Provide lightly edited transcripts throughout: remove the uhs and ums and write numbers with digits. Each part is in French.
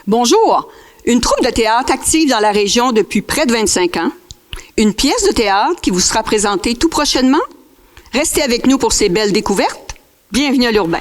Bonjour. Une troupe de théâtre active dans la région depuis près de 25 ans. Une pièce de théâtre qui vous sera présentée tout prochainement. Restez avec nous pour ces belles découvertes. Bienvenue à l'Urbain.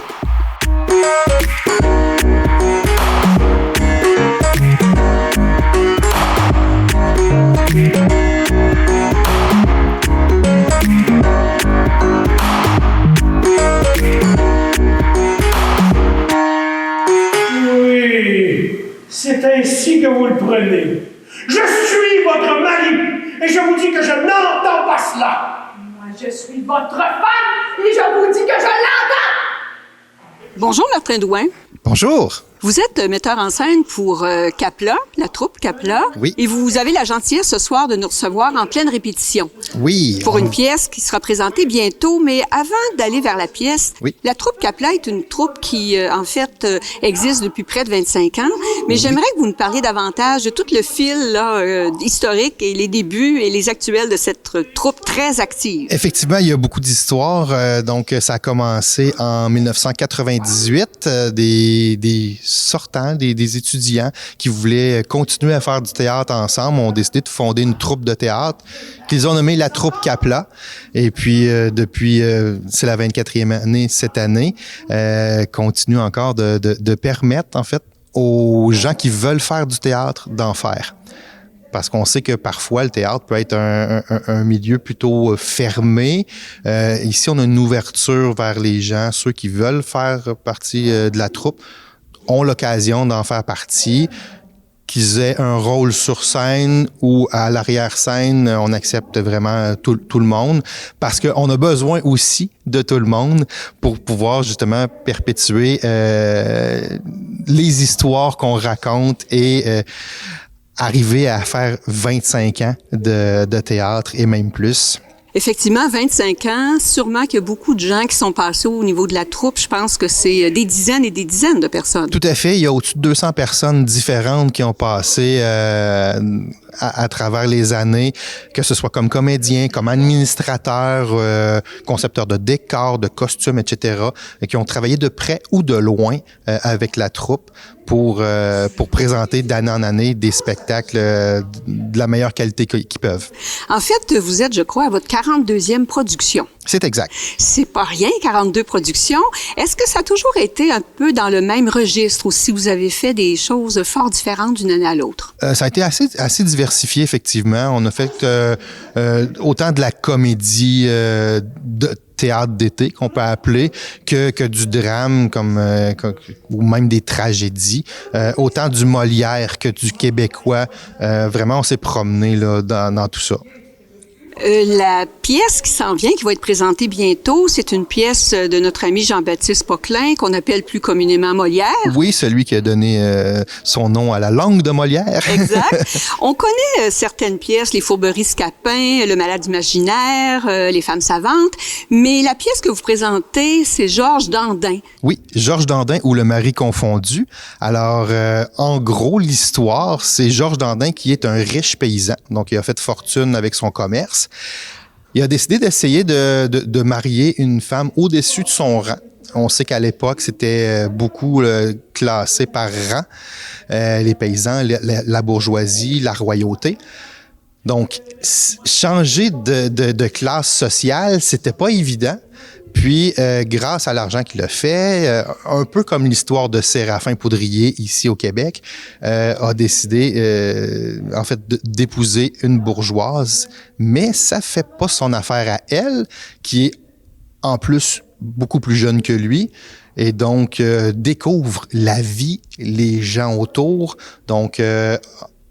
Oui, c'est ainsi que vous le prenez. Je suis votre mari et je vous dis que je n'entends pas cela. Moi, je suis votre femme et je vous dis que je l'entends. Bonjour, Martin Douin. Bonjour. Vous êtes metteur en scène pour Capla, la troupe Capla. Oui. Et vous avez la gentillesse ce soir de nous recevoir en pleine répétition. Oui. Pour une pièce qui sera présentée bientôt. Mais avant d'aller vers la pièce, Oui. la troupe Capla est une troupe qui, en fait, existe depuis près de 25 ans. Mais j'aimerais que vous nous parliez davantage de tout le fil là, historique et les débuts et les actuels de cette troupe très active. Effectivement, il y a beaucoup d'histoires. Donc, ça a commencé en 1998. Des sortants, des étudiants qui voulaient continuer à faire du théâtre ensemble ont décidé de fonder une troupe de théâtre qu'ils ont nommée la troupe Capla. Et puis, depuis, c'est la 24e année cette année, continue encore de permettre, en fait, aux gens qui veulent faire du théâtre d'en faire. Parce qu'on sait que parfois, le théâtre peut être un milieu plutôt fermé. Ici, on a une ouverture vers les gens, ceux qui veulent faire partie de la troupe ont l'occasion d'en faire partie, qu'ils aient un rôle sur scène ou à l'arrière-scène, on accepte vraiment tout le monde, parce qu'on a besoin aussi de tout le monde pour pouvoir justement perpétuer les histoires qu'on raconte et arriver à faire 25 ans de théâtre et même plus. Effectivement, 25 ans, sûrement qu'il y a beaucoup de gens qui sont passés au niveau de la troupe. Je pense que c'est des dizaines et des dizaines de personnes. Tout à fait. Il y a au-dessus de 200 personnes différentes qui ont passé à travers les années, que ce soit comme comédien, comme administrateur, concepteur de décors, de costumes, etc., et qui ont travaillé de près ou de loin avec la troupe pour présenter d'année en année des spectacles de la meilleure qualité qu'ils peuvent. En fait, vous êtes, je crois, à votre 42e production. C'est exact. C'est pas rien, 42 productions. Est-ce que ça a toujours été un peu dans le même registre ou si vous avez fait des choses fort différentes d'une année à l'autre? Ça a été assez diversifié, effectivement. On a fait autant de la comédie de théâtre d'été qu'on peut appeler que du drame ou même des tragédies, autant du Molière que du québécois. Vraiment, on s'est promené là dans tout ça. La pièce qui s'en vient, qui va être présentée bientôt, c'est une pièce de notre ami Jean-Baptiste Poquelin, qu'on appelle plus communément Molière. Oui, celui qui a donné son nom à la langue de Molière. Exact. On connaît certaines pièces, Les Fourberies Scapin, Le Malade imaginaire, Les Femmes savantes, mais la pièce que vous présentez, c'est Georges Dandin. Oui, Georges Dandin ou Le Mari confondu. Alors, en gros, l'histoire, c'est Georges Dandin qui est un riche paysan, donc il a fait fortune avec son commerce. Il a décidé d'essayer de marier une femme au-dessus de son rang. On sait qu'à l'époque, c'était beaucoup classé par rang, les paysans, la bourgeoisie, la royauté. Donc, changer de classe sociale, c'était pas évident. Puis, grâce à l'argent qu'il a fait, un peu comme l'histoire de Séraphin Poudrier ici au Québec, a décidé, en fait, d'épouser une bourgeoise. Mais ça fait pas son affaire à elle, qui est en plus beaucoup plus jeune que lui. Et donc, découvre la vie, les gens autour. Donc,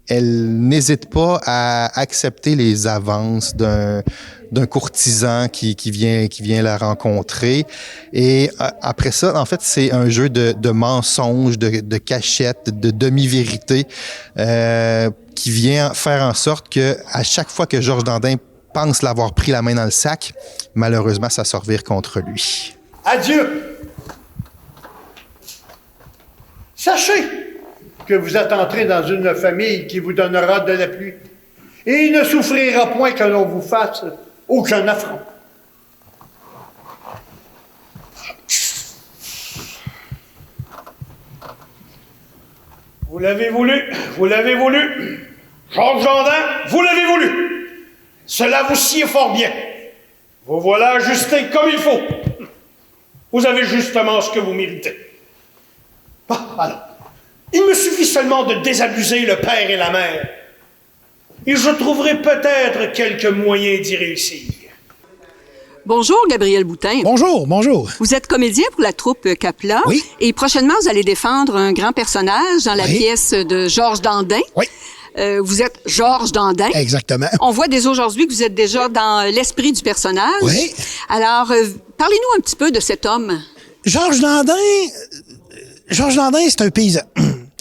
elle n'hésite pas à accepter les avances d'un courtisan qui vient la rencontrer. Et après ça, en fait, c'est un jeu de mensonges, de cachettes, de demi-vérité qui vient faire en sorte que à chaque fois que Georges Dandin pense l'avoir pris la main dans le sac, malheureusement, ça se revire contre lui. Adieu. Sachez que vous êtes entré dans une famille qui vous donnera de l'appui. Et il ne souffrira point que l'on vous fasse aucun affront. Vous l'avez voulu, vous l'avez voulu. Georges Dandin, vous l'avez voulu. Cela vous sied fort bien. Vous voilà ajusté comme il faut. Vous avez justement ce que vous méritez. Alors, il me suffit seulement de désabuser le père et la mère. Et je trouverai peut-être quelques moyens d'y réussir. Bonjour, Gabriel Boutin. Bonjour, bonjour. Vous êtes comédien pour la troupe Capla. Oui. Et prochainement, vous allez défendre un grand personnage dans la pièce de Georges Dandin. Oui. Vous êtes Georges Dandin. Exactement. On voit dès aujourd'hui que vous êtes déjà dans l'esprit du personnage. Oui. Alors, parlez-nous un petit peu de cet homme. Georges Dandin, c'est un paysan.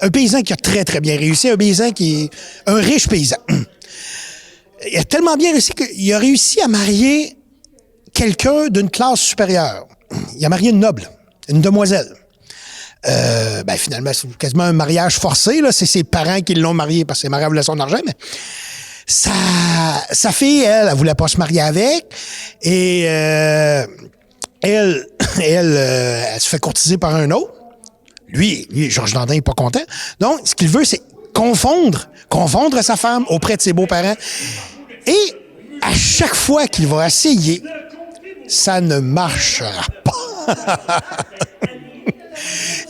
Un paysan qui a très, très bien réussi. Un paysan qui est un riche paysan. Il a tellement bien réussi qu'il a réussi à marier quelqu'un d'une classe supérieure. Il a marié une noble, une demoiselle. Finalement, c'est quasiment un mariage forcé, là. C'est ses parents qui l'ont marié parce que ses parents voulaient son argent, mais sa fille, elle voulait pas se marier avec. Et, elle se fait courtiser par un autre. Lui, Georges Dandin est pas content. Donc, ce qu'il veut, c'est confondre sa femme auprès de ses beaux-parents. Et à chaque fois qu'il va essayer, ça ne marchera pas.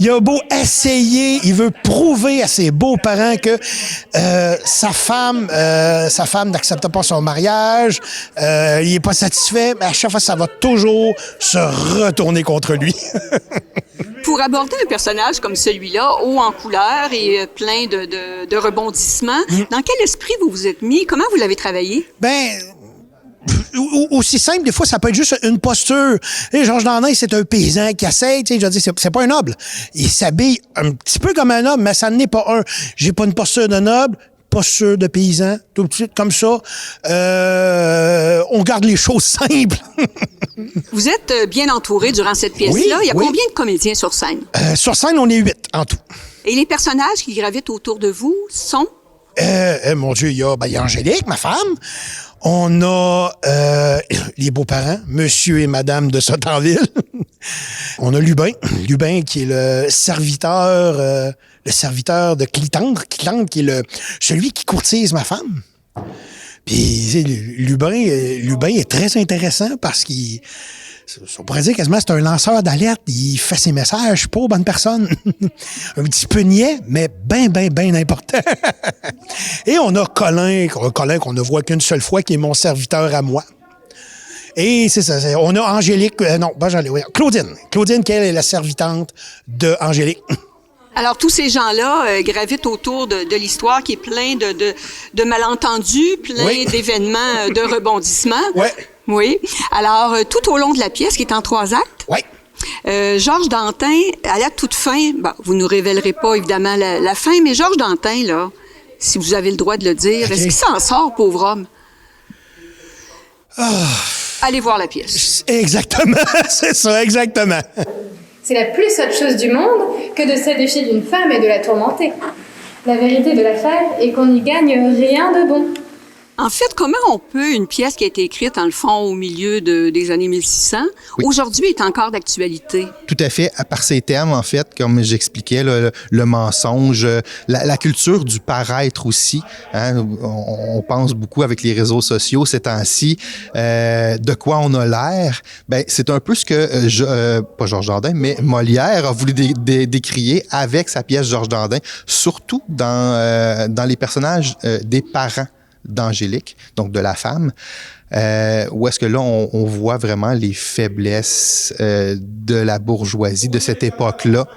Il a beau essayer, il veut prouver à ses beaux-parents que sa femme n'accepte pas son mariage, il est pas satisfait, mais à chaque fois, ça va toujours se retourner contre lui. Pour aborder un personnage comme celui-là, haut en couleur et plein de rebondissements, dans quel esprit vous vous êtes mis? Comment vous l'avez travaillé? Aussi simple, des fois, ça peut être juste une posture. Et Georges Dandin, c'est un paysan qui essaie, tu sais, je veux dire, c'est pas un noble. Il s'habille un petit peu comme un noble, mais ça n'est pas un. J'ai pas une posture de noble, posture de paysan, tout de suite, comme ça. On garde les choses simples. Vous êtes bien entouré durant cette pièce-là. Oui, Il y a oui. combien de comédiens sur scène? Sur scène, on est 8 en tout. Et les personnages qui gravitent autour de vous sont? Mon Dieu, il y a Angélique, ma femme. On a les beaux-parents, Monsieur et Madame de Sottenville. On a Lubin qui est le serviteur de Clitandre. Clitandre qui est celui qui courtise ma femme. Puis Lubin est très intéressant parce on pourrait dire quasiment c'est un lanceur d'alerte. Il fait ses messages pas aux bonnes personnes. Un petit peu niais, mais ben important. Et on a Colin qu'on ne voit qu'une seule fois, qui est mon serviteur à moi. Et c'est ça. On a Angélique, Claudine qui elle est la servitante de Angélique. Alors, tous ces gens-là gravitent autour de l'histoire qui est plein de malentendus, plein d'événements, de rebondissements. Ouais. Oui. Alors, tout au long de la pièce, qui est en 3 actes, Georges Dandin, à la toute fin, vous ne nous révélerez pas évidemment la fin, mais Georges Dandin, là, si vous avez le droit de le dire, est-ce qu'il s'en sort, pauvre homme? Allez voir la pièce. Exactement, c'est ça, exactement. C'est la plus sotte chose du monde que de se défier d'une femme et de la tourmenter. La vérité de l'affaire est qu'on n'y gagne rien de bon. En fait, comment on peut, une pièce qui a été écrite, dans le fond, au milieu des années 1600, aujourd'hui est encore d'actualité? Tout à fait. À part ces termes, en fait, comme j'expliquais, le mensonge, la culture du paraître aussi. Hein, on pense beaucoup avec les réseaux sociaux ces temps-ci, de quoi on a l'air. C'est un peu ce que, pas Georges Dandin, mais Molière a voulu décrier avec sa pièce Georges Dandin, surtout dans les personnages des parents d'Angélique, donc de la femme, où est-ce que là, on voit vraiment les faiblesses de la bourgeoisie de cette époque-là.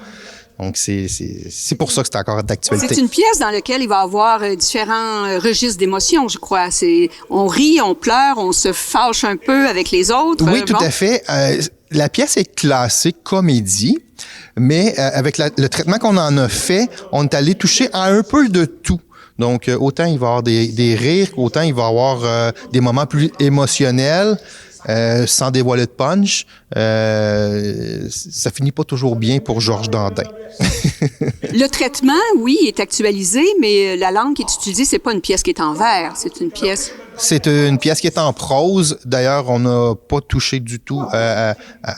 Donc, c'est pour ça que c'est encore d'actualité. C'est une pièce dans laquelle il va y avoir différents registres d'émotions, je crois. On rit, on pleure, on se fâche un peu avec les autres. Oui, tout à fait. La pièce est classée comédie, mais avec le traitement qu'on en a fait, on est allé toucher à un peu de tout. Donc, autant il va y avoir des rires, autant il va y avoir des moments plus émotionnels. sans dévoiler de punch, ça finit pas toujours bien pour Georges Dandin. Le traitement, oui, est actualisé, mais la langue qui est utilisée, c'est pas une pièce qui est en vers, c'est une pièce... C'est une pièce qui est en prose. D'ailleurs, on n'a pas touché du tout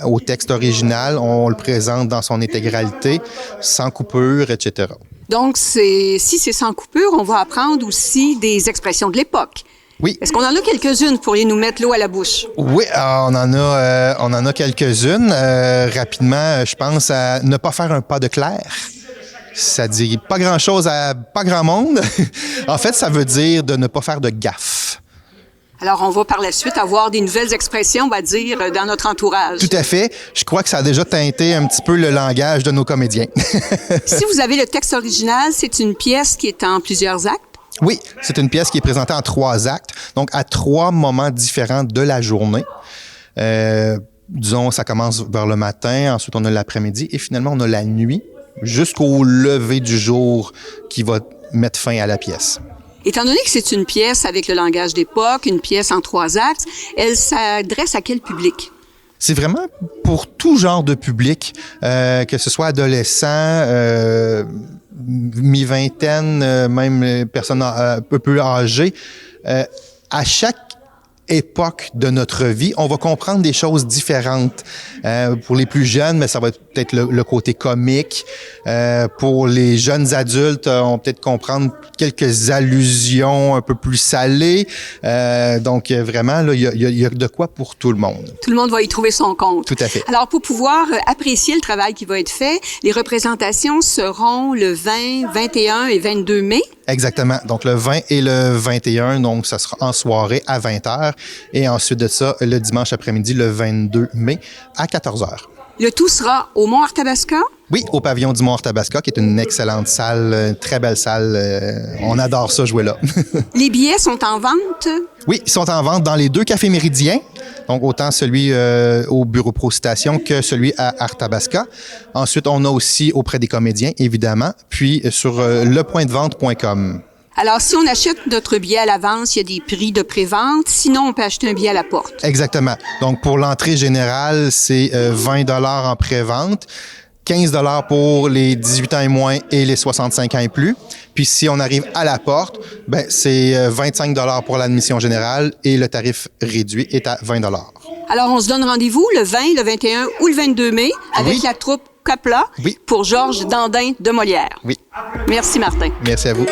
au texte original. On le présente dans son intégralité, sans coupure, etc. Donc, si c'est sans coupure, on va apprendre aussi des expressions de l'époque. Oui. Est-ce qu'on en a quelques-unes pour nous mettre l'eau à la bouche? Oui, on en a quelques-unes. Rapidement, je pense à ne pas faire un pas de clair. Ça dit pas grand-chose à pas grand monde. En fait, ça veut dire de ne pas faire de gaffe. Alors, on va par la suite avoir des nouvelles expressions, on va dire, dans notre entourage. Tout à fait. Je crois que ça a déjà teinté un petit peu le langage de nos comédiens. Si vous avez le texte original, c'est une pièce qui est en plusieurs actes? Oui, c'est une pièce qui est présentée en 3 actes, donc à 3 moments différents de la journée. Disons, ça commence vers le matin, ensuite on a l'après-midi et finalement on a la nuit jusqu'au lever du jour qui va mettre fin à la pièce. Étant donné que c'est une pièce avec le langage d'époque, une pièce en 3 actes, elle s'adresse à quel public? C'est vraiment pour tout genre de public, que ce soit adolescent, mi-vingtaine, même personnes un peu plus âgées. À chaque époque de notre vie, on va comprendre des choses différentes. Pour les plus jeunes, mais ça va être peut-être le côté comique. Pour les jeunes adultes, on va peut-être comprendre quelques allusions un peu plus salées. Donc, vraiment, là, il y a de quoi pour tout le monde. Tout le monde va y trouver son compte. Tout à fait. Alors, pour pouvoir apprécier le travail qui va être fait, les représentations seront le 20, 21 et 22 mai. Exactement. Donc, le 20 et le 21, donc ça sera en soirée à 20h. Et ensuite de ça, le dimanche après-midi, le 22 mai, à 14h. Le tout sera au Mont-Arthabasca? Oui, au pavillon du Mont-Arthabasca, qui est une excellente salle, une très belle salle. On adore ça, jouer là. Les billets sont en vente? Oui, ils sont en vente dans les 2 cafés méridiens, donc autant celui au Bureau Pro Citation que celui à Arthabasca. Ensuite, on a aussi auprès des comédiens, évidemment, puis sur lepointdevente.com. Alors, si on achète notre billet à l'avance, il y a des prix de pré-vente. Sinon, on peut acheter un billet à la porte. Exactement. Donc, pour l'entrée générale, c'est 20 $ en pré-vente, 15 $ pour les 18 ans et moins et les 65 ans et plus. Puis, si on arrive à la porte, ben c'est 25 $ pour l'admission générale et le tarif réduit est à 20 $. Alors, on se donne rendez-vous le 20, le 21 ou le 22 mai avec Oui. la troupe Capla Oui. pour Georges Dandin de Molière. Oui. Merci, Martin. Merci à vous.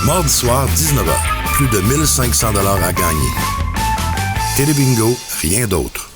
Mardi soir, 19h. Plus de 1500 $ à gagner. Télébingo, rien d'autre.